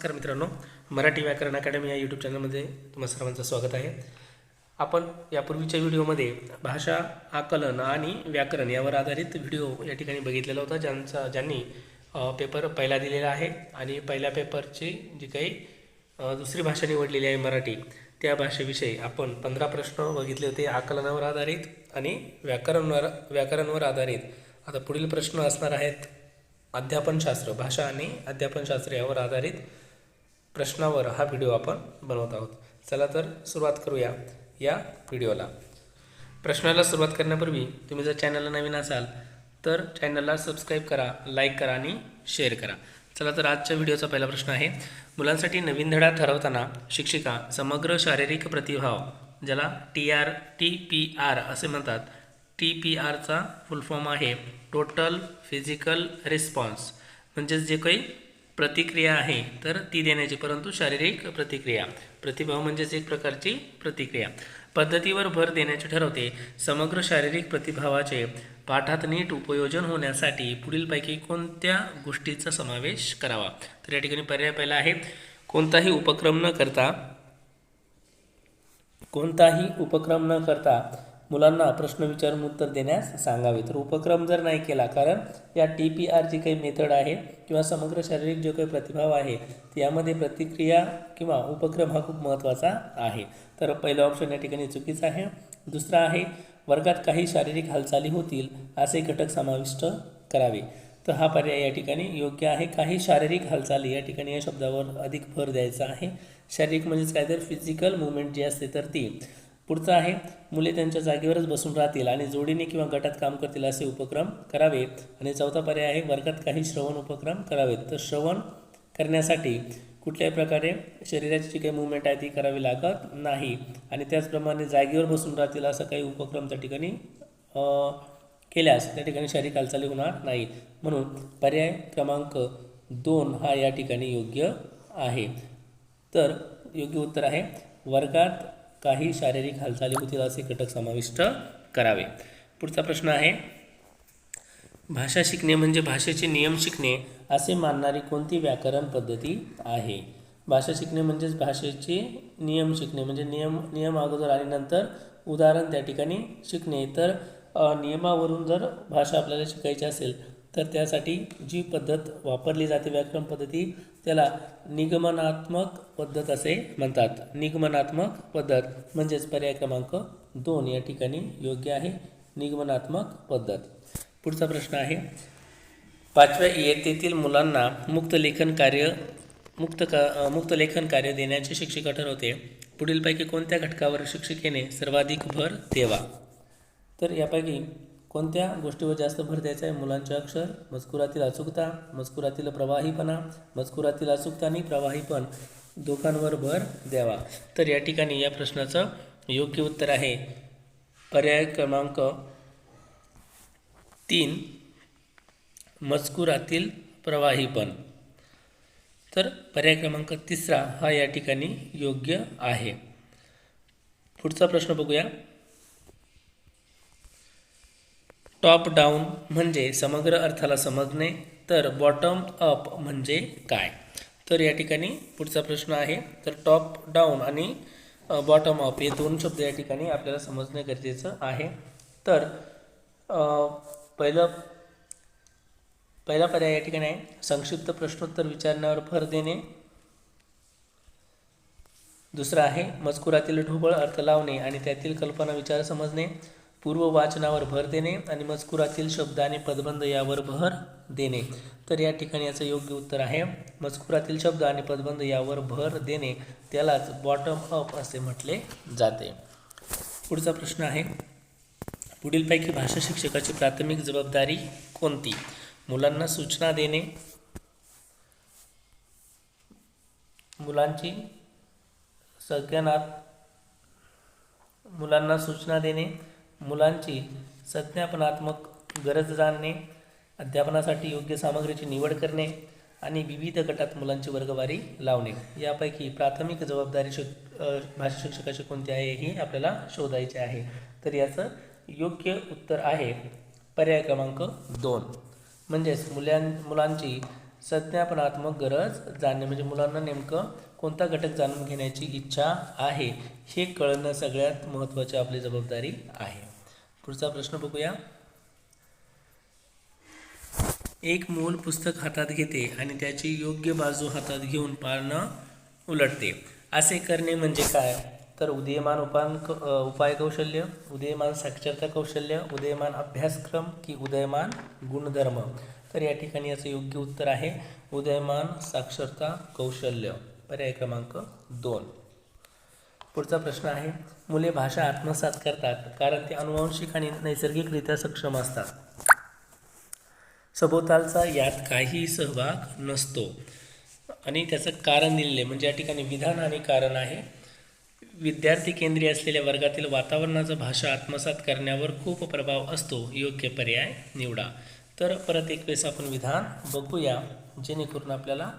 नमस्कार मित्रांनो, मराठी व्याकरण अकॅडमी या यूट्यूब चॅनलमध्ये तुम्हा सर्वांचं स्वागत आहे. आपण यापूर्वीच्या व्हिडिओमध्ये भाषा आकलन आणि व्याकरण यावर आधारित व्हिडिओ या ठिकाणी बघितलेला होता, ज्यांनी पेपर पहिला दिलेला आहे आणि पहिल्या पेपरची जी काही दुसरी भाषा निवडलेली आहे मराठी, त्या भाषेविषयी आपण 15 प्रश्न बघितले होते आकलनावर आधारित आणि व्याकरणवर आधारित. आता पुढील प्रश्न असणार आहेत अध्यापनशास्त्र, भाषा आणि अध्यापनशास्त्र यावर आधारित प्रश्नावर हा व्हिडिओ आपण बनवत आहोत. चला तर सुरुवात करूया या व्हिडिओला. प्रश्नाला सुरुवात करण्यापूर्वी तुम्ही जर चॅनलला नवीन असाल तर चॅनलला सबस्क्राईब करा, लाईक करा आणि शेअर करा. चला तर आजच्या व्हिडिओचा पहिला प्रश्न आहे, मुलांसाठी नवीन धडा ठरवताना शिक्षिका समग्र शारीरिक प्रतिभाव, ज्याला TPR असे म्हणतात, TPRचा फुल फॉर्म आहे टोटल फिजिकल रिस्पॉन्स, म्हणजे जे काही प्रतिक्रिया आहे तर ती देण्याची, परंतु शारीरिक प्रतिक्रिया, प्रतिभाव म्हणजेच एक प्रकारची प्रतिक्रिया, पद्धतीवर भर देण्याचे ठरवते. समग्र शारीरिक प्रतिभावाचे पाठात नीट उपयोजन होण्यासाठी पुढीलपैकी कोणत्या गोष्टीचा समावेश करावा? तर या ठिकाणी पर्याय पहिला आहे कोणताही उपक्रम न करता मुलांना प्रश्न विचारून उत्तर देण्यास सांगावे. तर उपक्रम जर नाही केला, कारण या TPR जी काही मेथड आहे किंवा समग्र शारीरिक जो काही प्रतिभाव आहे यामध्ये प्रतिक्रिया किंवा उपक्रम हा खूप महत्त्वाचा आहे. तर पहिलं ऑप्शन या ठिकाणी चुकीचं आहे. दुसरा आहे वर्गात काही शारीरिक हालचाली होतील असे घटक समाविष्ट करावे. तर हा पर्याय या ठिकाणी योग्य आहे. काही शारीरिक हालचाली, या ठिकाणी या शब्दावर अधिक भर द्यायचा आहे. शारीरिक म्हणजेच काय तर फिजिकल मुवमेंट जी असते तर ती. पुढचं आहे मुले त्यांच्या जागेवरच बसून राहतील आणि जोडीने किंवा गटात काम करतील असे उपक्रम करावे. आणि चौथा पर्याय आहे वर्गात काही श्रवण उपक्रम करावेत. तर श्रवण करण्यासाठी कुठल्याही प्रकारे शरीराची जी काही मुवमेंट आहे ती करावी लागत नाही. आणि त्याचप्रमाणे जागेवर बसून राहतील असं काही उपक्रम त्या ठिकाणी केल्यास त्या ठिकाणी शारीरिक हालचाली होणार नाही. म्हणून पर्याय क्रमांक 2 हा या ठिकाणी योग्य आहे. तर योग्य उत्तर आहे वर्गात काही शारीरिक हालचाली होतील असे घटक समाविष्ट करावे. पुढचा प्रश्न आहे भाषा शिकणे म्हणजे भाषेचे नियम शिकणे असे मानणारी कोणती व्याकरण पद्धती आहे? भाषा शिकणे म्हणजेच भाषेचे नियम शिकणे, म्हणजे नियम अगोदर आणि नंतर उदाहरण त्या ठिकाणी शिकणे. तर नियमावरून जर भाषा आपल्याला शिकायची असेल तर त्यासाठी जी पद्धत वापरली जाते व्याकरण पद्धती त्याला निगमनात्मक पद्धत असे म्हणतात. निगमनात्मक पद्धत म्हणजेच पर्याय क्रमांक 2 या ठिकाणी योग्य आहे, निगमनात्मक पद्धत. पुढचा प्रश्न आहे 5व्या इयत्तेतील मुलांना मुक्त लेखन कार्य देण्याचे शिक्षिका ठरवते. पुढीलपैकी कोणत्या घटकावर शिक्षिकेने सर्वाधिक भर द्यावा? तर यापैकी कोणत्या गोष्टीवर जास्त भर द्यायचा आहे? मुलांचे अक्षर, मजकुरातील अचूकता, मजकुरातील प्रवाहीपणा, मजकुरातील अचूकता आणि प्रवाहीपण दोघांवर भर द्यावा. तर या ठिकाणी या प्रश्नाचं योग्य उत्तर आहे पर्याय क्रमांक 3 मजकुरातील प्रवाहीपण. तर पर्याय क्रमांक 3 हा या ठिकाणी योग्य आहे. पुढचा प्रश्न बघूया. टॉप डाऊन म्हणजे समग्र अर्थाला समजणे, तर बॉटम अप म्हणजे काय? तर या ठिकाणी पुढचा प्रश्न आहे, तर टॉप डाऊन आणि बॉटम अप हे दोन शब्द या ठिकाणी आपल्याला समजणे गरजेचं आहे. तर पहिला पर्याय या ठिकाणी आहे संक्षिप्त प्रश्नोत्तर विचारण्यावर भर देणे. दुसरा आहे मजकुरातील ढोबळ अर्थ लावणे आणि त्यातील कल्पना विचार समजणे. पूर्व वाचनावर भर देणे आणि मजकुरातील शब्द आणि पदबंध यावर भर देणे. तर या ठिकाणी याचं योग्य उत्तर आहे मजकुरातील शब्द आणि पदबंध यावर भर देणे, त्यालाच बॉटम अप असे म्हटले जाते. पुढचा प्रश्न आहे पुढीलपैकी भाषा शिक्षकाची प्राथमिक जबाबदारी कोणती? मुलांना सूचना देणे, मुलांना सूचना देणे, मुलांची संज्ञापनात्मक गरज जाणणे, अध्यापनासाठी योग्य सामग्रीची निवड करणे आणि विविध गटात मुलांची वर्गवारी लावणे. यापैकी प्राथमिक जबाबदारी भाषा शिक्षकाची कोणती आहे ही आपल्याला शोधायची आहे. तर याचं योग्य उत्तर आहे पर्याय क्रमांक 2 म्हणजेच मुलांची संज्ञापनात्मक गरज जाणणे, म्हणजे मुलांना नेमकं कोणता घटक जाणून घेण्याची इच्छा आहे हे कळणं सगळ्यात महत्त्वाची आपली जबाबदारी आहे. पुढचा प्रश्न बघूया. एक मूल पुस्तक हातात घेते आणि त्याची योग्य बाजू हातात घेऊन पानं उलटते. असे करणे म्हणजे काय? तर उदीयमान उपाय कौशल्य, उदीयमान साक्षरता कौशल्य, उदीयमान अभ्यासक्रम की उदीयमान गुणधर्म. तर या ठिकाणी याचं योग्य उत्तर आहे उदीयमान साक्षरता कौशल्य, पर्याय क्रमांक 2. पुढचा प्रश्न आहे. मुले भाषा आत्मसात करतात कारण ते अनुवांशिक आणि नैसर्गिकरित्या सक्षम असतात. सभोवतालचा यात काही सहभाग नसतो आणि त्याचं कारण दिलेले, म्हणजे या ठिकाणी विधान आणि कारण आहे. विद्यार्थी केंद्रीय असलेल्या वर्गातील वातावरणाचा भाषा आत्मसात करण्यावर खूप प्रभाव असतो. योग्य पर्याय निवडा. तर परत एक वेळेस आपण विधान बघूया जेणेकरून आपल्याला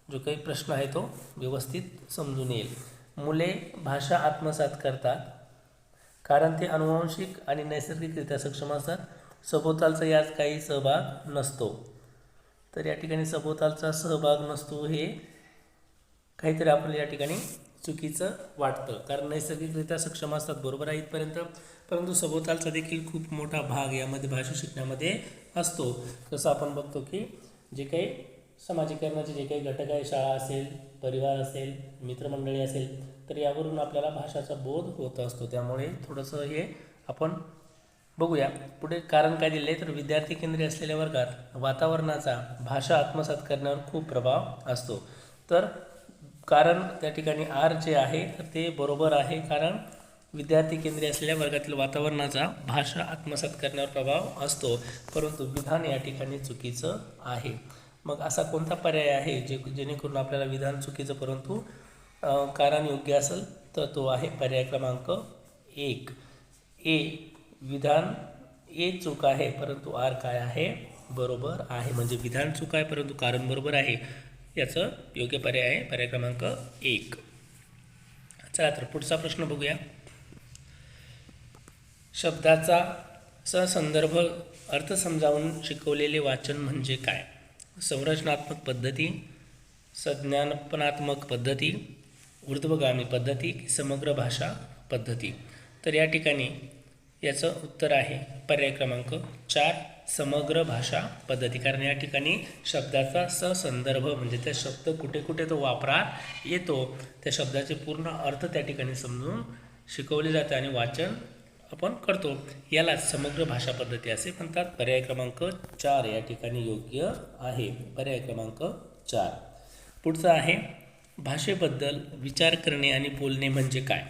जो काही प्रश्न आहे तो व्यवस्थित समजून येईल. मुले भाषा आत्मसात करतात कारण ते अनुवांशिक आणि नैसर्गिकरित्या सक्षम असतात. सभोवतालचा यात काही सहभाग नसतो. तर या ठिकाणी सभोवतालचा सहभाग नसतो हे काहीतरी आपल्याला या ठिकाणी चुकीचं वाटतं, कारण नैसर्गिकरित्या सक्षम असतात, बरोबर आहे इथपर्यंत. परंतु सभोवतालचा देखील खूप मोठा भाग यामध्ये भाषा शिकण्यामध्ये असतो. जसं आपण बघतो की जे काही समाजीकरणाचे जे काही घटक आहे, शाळा असेल, परिवार असेल, मित्रमंडळी असेल, तर यावरून आपल्याला भाषाचा बोध होत असतो. त्यामुळे थोडंसं हे आपण बघूया. पुढे कारण काय दिले, तर विद्यार्थी केंद्रीय असलेल्या वर्गात वातावरणाचा भाषा आत्मसात करण्यावर खूप प्रभाव असतो. तर कारण त्या ठिकाणी आर जे आहे तर ते बरोबर आहे, कारण विद्यार्थी केंद्रीय असलेल्या वर्गातील वातावरणाचा भाषा आत्मसात करण्यावर प्रभाव असतो. परंतु विधान या ठिकाणी चुकीचं आहे. मग असा कोणता पर्याय आहे जेणेकरून आपल्याला विधान चुकीचं परंतु कारण योग्य असेल, तर तो आहे पर्याय क्रमांक 1. ए विधान ए चूक आहे परंतु आर काय आहे, बरोबर आहे. म्हणजे विधान चूक आहे परंतु कारण बरोबर आहे. याचं योग्य पर्याय आहे पर्याय क्रमांक 1. चला तर पुढचा प्रश्न बघूया. शब्दाचा संदर्भ अर्थ समजावून शिकवलेले वाचन म्हणजे काय? संरचनात्मक पद्धती, संज्ञापनात्मक पद्धती, ऊर्ध्वगामी पद्धती, समग्र भाषा पद्धती. तर या ठिकाणी याचं उत्तर आहे पर्याय क्रमांक 4, समग्र भाषा पद्धती. कारण या ठिकाणी शब्दाचा संदर्भ म्हणजे त्या शब्द कुठे कुठे तो वापरात येतो, त्या शब्दाचे पूर्ण अर्थ त्या ठिकाणी समजून शिकवले जाते आणि वाचन आपण करतो, यालाच समग्र भाषा पद्धती असे म्हणतात. पर्याय क्रमांक 4 या ठिकाणी योग्य आहे. पर्याय क्रमांक 4. पुढचं आहे भाषेबद्दल विचार करणे आणि बोलणे म्हणजे काय?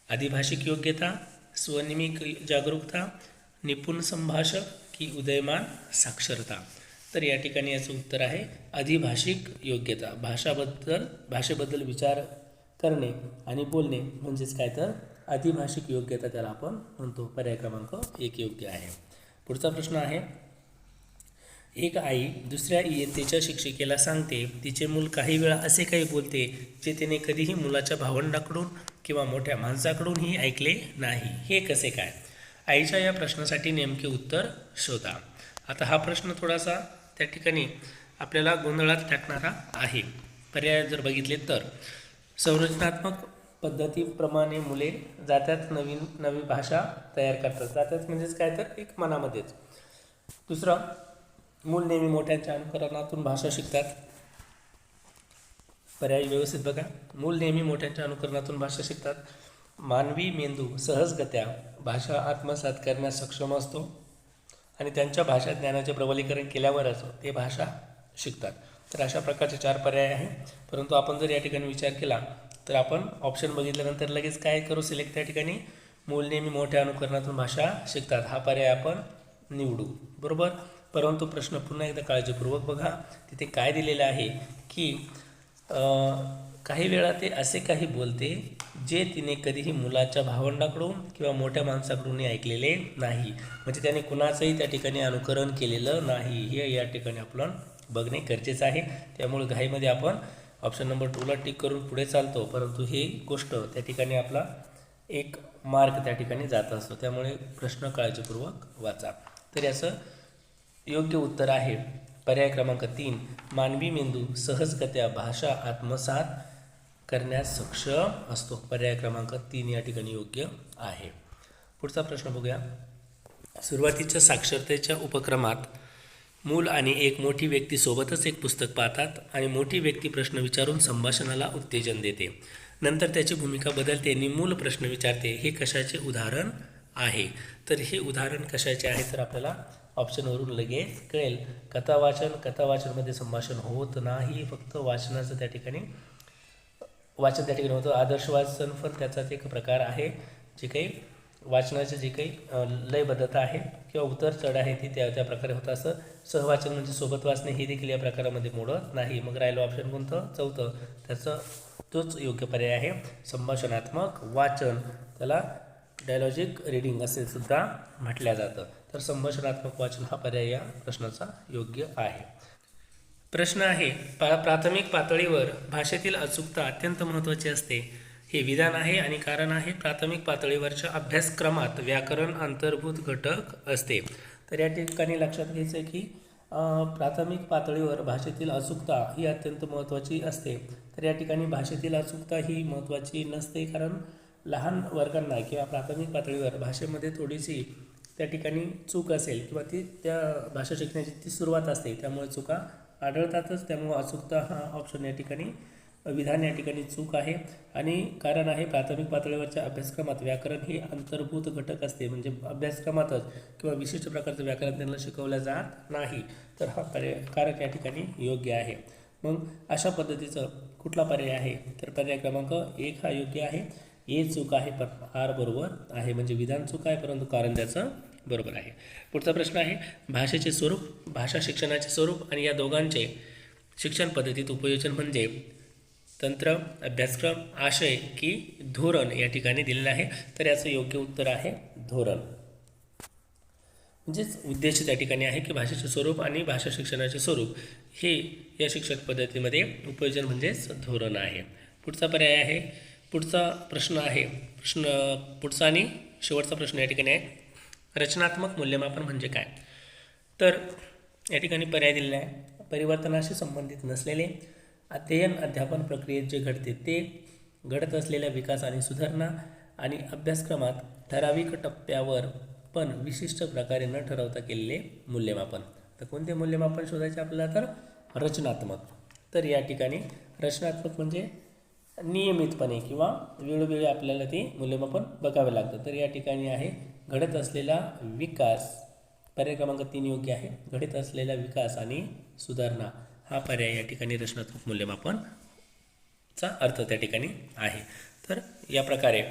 अधिभाषिक योग्यता, स्वनिमिक जागरूकता, निपुण संभाषक की उदयमान साक्षरता. तर या ठिकाणी याचं उत्तर आहे अधिभाषिक योग्यता. भाषेबद्दल विचार करणे आणि बोलणे म्हणजेच काय, तर अधिभाषिक योग्यता त्याला आपण म्हणतो. पर्याय क्रमांक 1 योग्य आहे. पुढचा प्रश्न आहे. एक आई दुसऱ्या इयत्तेच्या शिक्षिकेला सांगते तिचे मूल काही वेळा असे काही बोलते जे तिने कधीही मुलाच्या भावंडाकडून किंवा मोठ्या माणसाकडूनही ऐकले नाही. हे कसे काय? आईच्या या प्रश्नासाठी नेमके उत्तर शोधा. आता हा प्रश्न थोडासा त्या ठिकाणी आपल्याला गोंधळात टाकणारा आहे. पर्याय जर बघितले तर संरचनात्मक पद्धतीप्रमाणे मुले जात्यात नवी भाषा तयार करतात. जात्यात म्हणजेच काय, तर एक मनामध्येच. दुसरं, मूल नेहमी मोठ्यांच्या अनुकरणातून भाषा शिकतात. पर्याय व्यवस्थित बघा. मूल नेहमी मोठ्यांच्या अनुकरणातून भाषा शिकतात. मानवी मेंदू सहजगत्या भाषा आत्मसात करण्यास सक्षम असतो आणि त्यांच्या भाषा ज्ञानाचे प्रबलीकरण केल्यावरच ते भाषा शिकतात. तर अशा प्रकारचे 4 पर्याय आहे. परंतु आपण जर या ठिकाणी विचार केला तर आपण ऑप्शन बघितल्यानंतर लगेच काय करू, सिलेक्ट. त्या ठिकाणी मूल नेहमी मोठ्या अनुकरणातून भाषा शिकतात हा पर्याय आपण निवडू, बरोबर. परंतु प्रश्न पुन्हा एकदा काळजीपूर्वक बघा. तिथे काय दिलेलं आहे की काही वेळा ते असे काही बोलते जे तिने कधीही मुलाच्या भावंडाकडून किंवा मोठ्या माणसाकडून ऐकलेले नाही. म्हणजे त्याने कुणाचंही त्या ठिकाणी अनुकरण केलेलं नाही. हे या ठिकाणी आपण बघणे गरजेचं आहे. त्यामुळे घाईमध्ये आपण ऑप्शन नंबर 2ला टिक करून पुढे चालतो, परंतु ही गोष्ट त्या ठिकाणी आपला 1 मार्क त्या ठिकाणी जात असतो. त्यामुळे प्रश्न काळजीपूर्वक वाचा. तर याचं योग्य उत्तर आहे पर्याय क्रमांक 3, मानवी मेंदू सहजगत्या भाषा आत्मसात करण्यास सक्षम असतो. पर्याय क्रमांक 3 या ठिकाणी योग्य आहे. पुढचा प्रश्न बघूया. सुरुवातीच्या साक्षरतेच्या उपक्रमात मूल आणि एक मोठी व्यक्ती सोबतच एक पुस्तक पाहतात आणि मोठी व्यक्ती प्रश्न विचारून संभाषणाला उत्तेजन देते. नंतर त्याची भूमिका बदलते आणि मूल प्रश्न विचारते. हे कशाचे उदाहरण आहे? तर हे उदाहरण कशाचे आहे तर आपल्याला ऑप्शनवरून लगेच कळेल. कथावाचनमध्ये संभाषण होत नाही, फक्त वाचनाचं त्या ठिकाणी वाचन त्या ठिकाणी होतं. आदर्श वाचन पण त्याचाच एक प्रकार आहे. जे काही वाचनाचे जे काही लयबद्धता आहे किंवा उतर चढ आहे ती त्या प्रकारे होत असं. सहवाचन म्हणजे सोबत वाचणे हे देखील या प्रकारामध्ये मोडत नाही. मग राहिलं ऑप्शन कोणतं? चौथं. त्याचं तोच योग्य पर्याय आहे. संभाषणात्मक वाचन, त्याला डायलॉजिक रीडिंग असे सुद्धा म्हटल्या जातं. तर संभाषणात्मक वाचन हा पर्याय या प्रश्नाचा योग्य आहे. प्रश्न आहे, प्राथमिक पातळीवर भाषेतील अचूकता अत्यंत महत्त्वाची असते. हे विधान आहे आणि कारण आहे. प्राथमिक पातळीवरच्या अभ्यासक्रमात व्याकरण अंतर्भूत घटक असते. तर या ठिकाणी लक्षात घ्यायचं आहे की प्राथमिक पातळीवर भाषेतील अचूकता ही अत्यंत महत्त्वाची असते. तर या ठिकाणी भाषेतील अचूकता ही महत्त्वाची नसते, कारण लहान वर्गांना किंवा प्राथमिक पातळीवर भाषेमध्ये थोडीशी त्या ठिकाणी चूक असेल किंवा ती त्या भाषा शिकण्याची ती सुरुवात असते, त्यामुळे चुका आढळतातच. त्यामुळे अचूकता हा ऑप्शन या ठिकाणी विधान या ठिकाणी चूक आहे. आणि कारण आहे, प्राथमिक पातळीवरच्या अभ्यासक्रमात व्याकरण हे अंतर्भूत घटक असते, म्हणजे अभ्यासक्रमातच किंवा विशिष्ट प्रकारचं व्याकरण त्यांना शिकवलं जात नाही. तर हा कारण या ठिकाणी योग्य आहे. मग अशा पद्धतीचं कुठला पर्याय आहे तर पर्याय क्रमांक 1 हा योग्य आहे. ए चूक आहे पण आर बरोबर आहे, म्हणजे विधान चूक आहे परंतु कारण त्याचं बरोबर आहे. पुढचा प्रश्न आहे, भाषेचे स्वरूप, भाषा शिक्षणाचे स्वरूप आणि या दोघांचे शिक्षण पद्धतीत उपयोजन म्हणजे तंत्र, अभ्यासक्रम, आशय की धोरण या ठिकाणी दिलेलं आहे. तर याचं योग्य उत्तर आहे धोरण. म्हणजेच उद्देश त्या ठिकाणी आहे की भाषेचे स्वरूप आणि भाषा शिक्षणाचे स्वरूप हे या शिक्षण पद्धतीमध्ये उपयोजन म्हणजेच धोरण आहे. पुढचा पर्याय आहे. पुढचा प्रश्न आहे, पुढचा आणि शेवटचा प्रश्न या ठिकाणी आहे, रचनात्मक मूल्यमापन म्हणजे काय? तर या ठिकाणी पर्याय दिलेला आहे, परिवर्तनाशी संबंधित नसलेले अध्ययन अध्यापन प्रक्रियेत जे घडते ते घडत असलेल्या विकास आणि सुधारणा आणि अभ्यासक्रमात ठराविक टप्प्यावर पण विशिष्ट प्रकारे न ठरवता केलेले मूल्यमापन. तर कोणते मूल्यमापन शोधायचे आपल्याला तर रचनात्मक. तर या ठिकाणी रचनात्मक म्हणजे नियमितपणे किंवा वेळोवेळी आपल्याला ते मूल्यमापन बघावे लागतं. तर या ठिकाणी आहे घडत असलेला विकास. पर्याय क्रमांक 3 योग्य आहे. घडत असलेला विकास आणि सुधारणा हा पर्याय या ठिकाणी रचनात्मक मूल्यमापनचा अर्थ त्या ठिकाणी आहे. तर या प्रकारे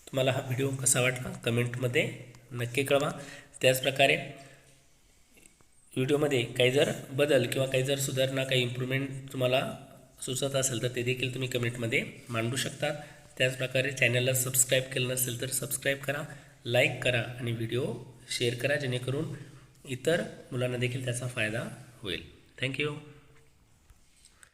तुम्हाला हा व्हिडिओ कसा वाटला कमेंटमध्ये नक्की कळवा. त्याचप्रकारे व्हिडिओमध्ये काही जर बदल किंवा काही जर सुधारणा, काही इम्प्रूव्हमेंट तुम्हाला सुचत असेल तर ते देखील तुम्ही कमेंटमध्ये मांडू शकता. त्याचप्रकारे चॅनलला सबस्क्राईब केलं नसेल तर सबस्क्राईब करा, लाईक करा आणि व्हिडिओ शेअर करा, जेणेकरून इतर मुलांना देखील त्याचा फायदा होईल. थँक्यू.